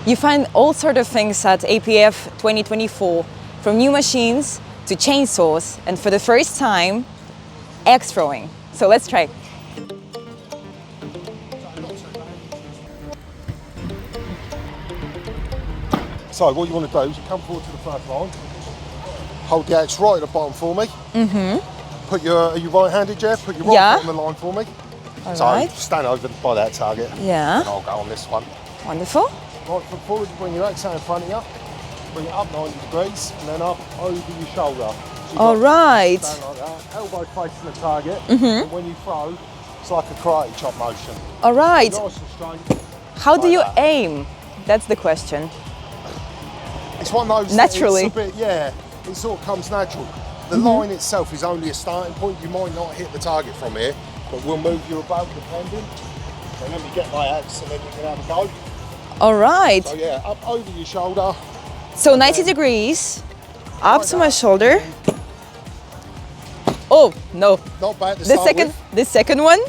You find all sort of things at APF 2024, from new machines to chainsaws, and for the first time, axe throwing. So let's try. So what you want to do is you come forward to the first line, hold the axe right at the bottom for me. Put your, are you right-handed, Jeff? Put your right foot on the line for me. All so right. stand over by that target. Yeah. And I'll go on this one. Wonderful. Right foot forward, bring your axe out in front of you. Bring it up 90 degrees and then up over your shoulder. So All right. Stand like that, elbow facing the target. And when you throw, it's like a karate chop motion. All right. Nice and straight. How do you aim? That's the question. It's one of those. Naturally. It's a bit, yeah, it sort of comes natural. The line itself is only a starting point. You might not hit the target from here, but we'll move you about depending. And then we get my axe and then you can have a go. All right. So yeah, up over your shoulder. So 90 degrees, up to my shoulder. Oh, no. Not bad to start with. The second one.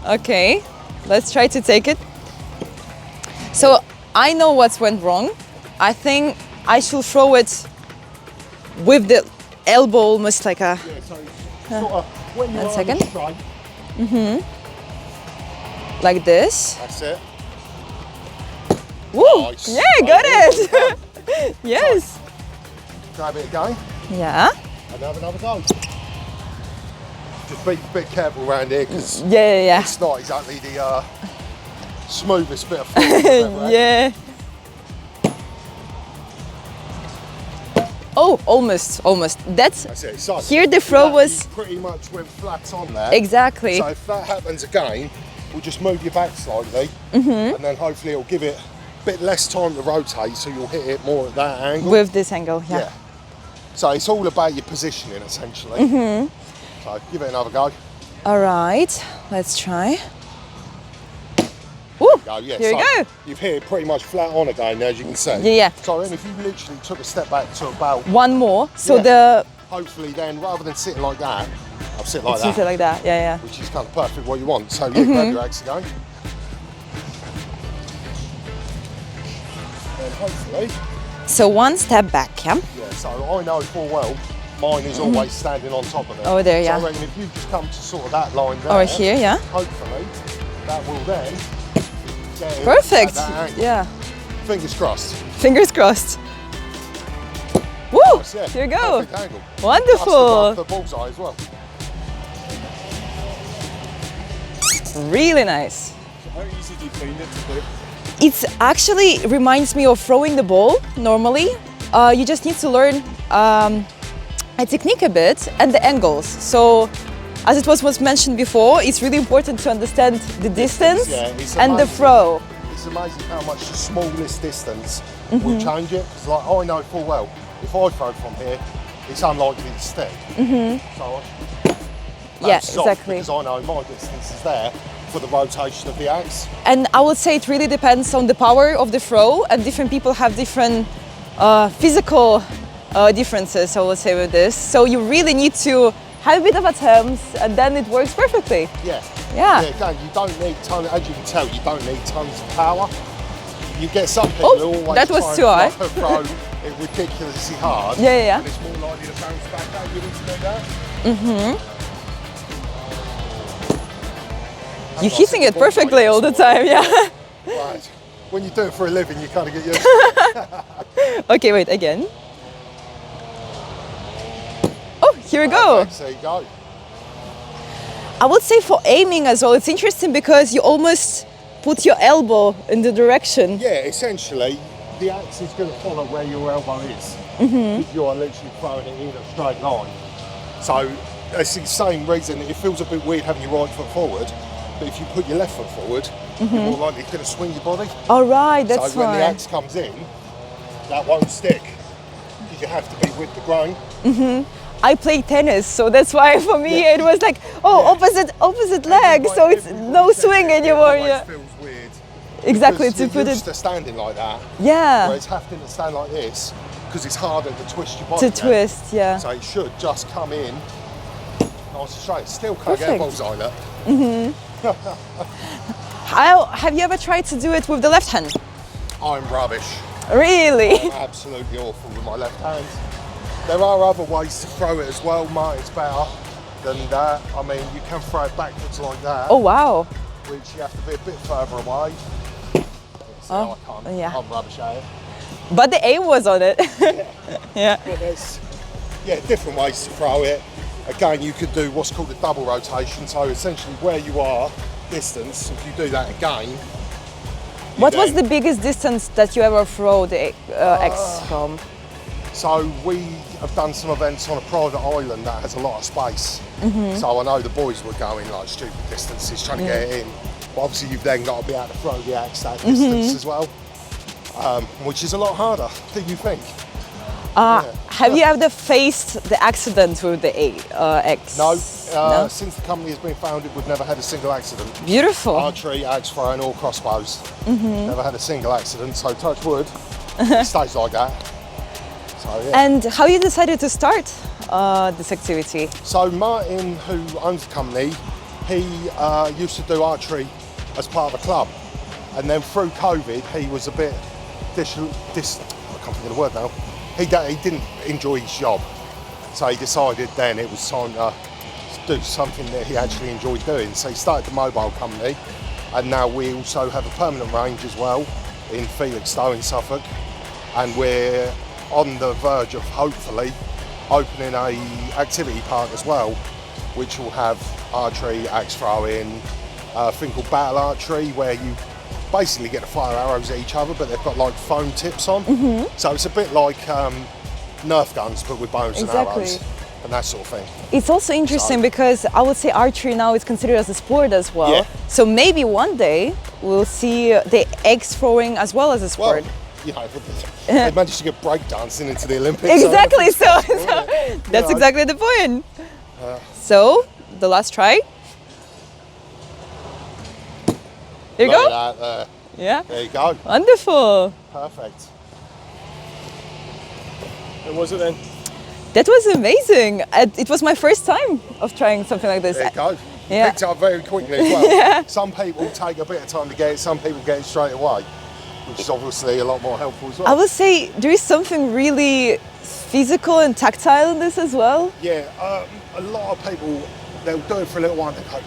Okay, let's try to take it. So I know what's went wrong. I think I should throw it with the elbow almost like a... Yeah, so sort of when you're on second. the strike. Like this. That's it. Woo! Nice. Yeah, got it! Yes. Grab it again. Yeah. And have another go. Just be a bit careful around here because Yeah. it's not exactly the smoothest bit of food I've ever had. Yeah. Oh, almost. That's it. So here the throw was... You pretty much went flat on there. Exactly. So if that happens again, we'll just move you back slightly and then hopefully it'll give it a bit less time to rotate so you'll hit it more at that angle. With this angle, yeah. So it's all about your positioning essentially. So give it another go. All right, let's try. Woo, Yeah, here we go. You've hit it pretty much flat on again, as you can see. Yeah. So then if you literally took a step back to about... One more, so hopefully then, rather than sitting like that, I'll sit like It's like that, yeah. Which is kind of perfect what you want. So you grab your axe again. And hopefully... So one step back, yeah? Yeah, so I know full well, mine is always standing on top of it. Over there, yeah. So I reckon if you just come to sort of that line there... Over here, yeah. Hopefully, that will then... Perfect, yeah. Fingers crossed. Fingers crossed. Woo, Nice, yeah. here we go. Perfect angle. Wonderful. Plus the bullseye as well. Really nice. So how easy do you find it to play? It actually reminds me of throwing the ball normally. You just need to learn a technique a bit and the angles. So, as it was mentioned before, it's really important to understand the distance and the throw. It's amazing how much the smallest distance will change it. Because like, I know full well, if I throw from here, it's unlikely to stick. So Yeah, soft exactly. Because I know my distance is there for the rotation of the axe. And I would say it really depends on the power of the throw, and different people have different physical differences, I would say, with this. So you really need to have a bit of attempts, and then it works perfectly. Yeah, again, you don't need tons, as you can tell, you don't need tons of power. You get some people who always that was too high. throw it ridiculously hard. Yeah. And it's more likely to bounce back. How you need to do that? You're hitting it perfectly all the time, yeah. Right. When you do it for a living, you kind of get used to it. Okay, wait, again. Oh, here we go. There you go. I would say for aiming as well, it's interesting because you almost put your elbow in the direction. Yeah, essentially, the axe is going to follow where your elbow is. You are literally throwing it in a straight line. So it's the same reason it feels a bit weird having your right foot forward, but if you put your left foot forward, you're more likely going to swing your body. All right, that's so when fine. the axe comes in, that won't stick because you have to be with the grain. I play tennis, so that's why for me it was like, opposite leg, so it's no swing anymore. It always feels weird. Exactly, Because to put you're it. used to standing like that. Yeah. Whereas having to stand like this, because it's harder to twist your body. To twist, yeah. So it should just come in nice and straight. Still can't get a bullseye, look. Have you ever tried to do it with the left hand? I'm rubbish. Really? I'm absolutely awful with my left hand. There are other ways to throw it as well. Mine's better than that. I mean, you can throw it backwards like that. Oh wow. Which you have to be a bit further away. So I can't. yeah. I'm rubbish at it. But the aim was on it. Yeah. But there's different ways to throw it. Again, you could do what's called a double rotation. So essentially, where you are, distance. If you do that again. What was the biggest distance that you ever throw the X from? So we have done some events on a private island that has a lot of space. So I know the boys were going like stupid distances trying to get it in. But obviously you've then got to be able to throw the axe that distance as well, which is a lot harder than you think. Have you ever faced the accident with the X? No, since the company has been founded, we've never had a single accident. Beautiful. Archery, axe throwing, or crossbows. Never had a single accident, so touch wood, it stays like that. So, yeah. And how you decided to start this activity? So Martin, who owns the company, he used to do archery as part of a club, and then through COVID, he was a bit I can't think of the word now. He didn't enjoy his job, so he decided then it was time to do something that he actually enjoyed doing. So he started the mobile company, and now we also have a permanent range as well in Felixstowe in Suffolk, and we're on the verge of hopefully opening a activity park as well, which will have archery, axe throwing, a thing called battle archery, where you basically get to fire arrows at each other, but they've got like foam tips on. So it's a bit like Nerf guns, but with bows and arrows and that sort of thing. It's also interesting because I would say archery now is considered as a sport as well. Yeah. So maybe one day we'll see the axe throwing as well as a sport. Well, you know, they managed to get breakdancing into the Olympics. Exactly, so that's know. exactly the point. So, the last try. There you Look go. at that there. Yeah. There you go. Wonderful. Perfect. And was it then? That was amazing. It was my first time of trying something like this. There you go. Yeah. Picked it up very quickly as well. Some people take a bit of time to get it, some people get it straight away, which is obviously a lot more helpful as well. I would say there is something really physical and tactile in this as well. Yeah, a lot of people, they'll do it for a little while and they go,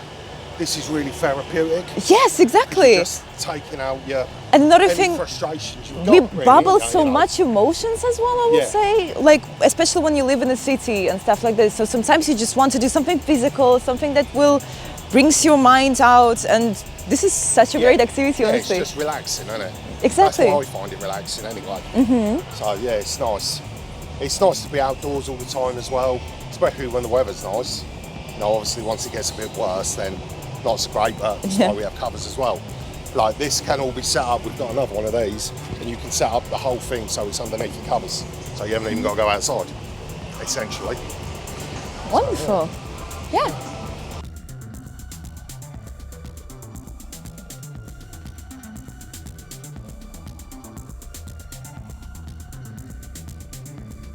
this is really therapeutic. Yes, exactly. Just taking out your And another any thing, frustrations you've we got. really, bubble you so know. much emotions as well, I would Yeah. say. Like, especially when you live in a city and stuff like this. So sometimes you just want to do something physical, something that will brings your mind out. And this is such a great activity, Yeah, honestly. it's just relaxing, isn't it? Exactly. That's why I find it relaxing anyway. So yeah, it's nice. It's nice to be outdoors all the time as well, especially when the weather's nice. You know, obviously once it gets a bit worse, then not so great, but that's why we have covers as well. Like this can all be set up, we've got another one of these, and you can set up the whole thing so it's underneath your covers. So you haven't even got to go outside, essentially. Wonderful. Yeah.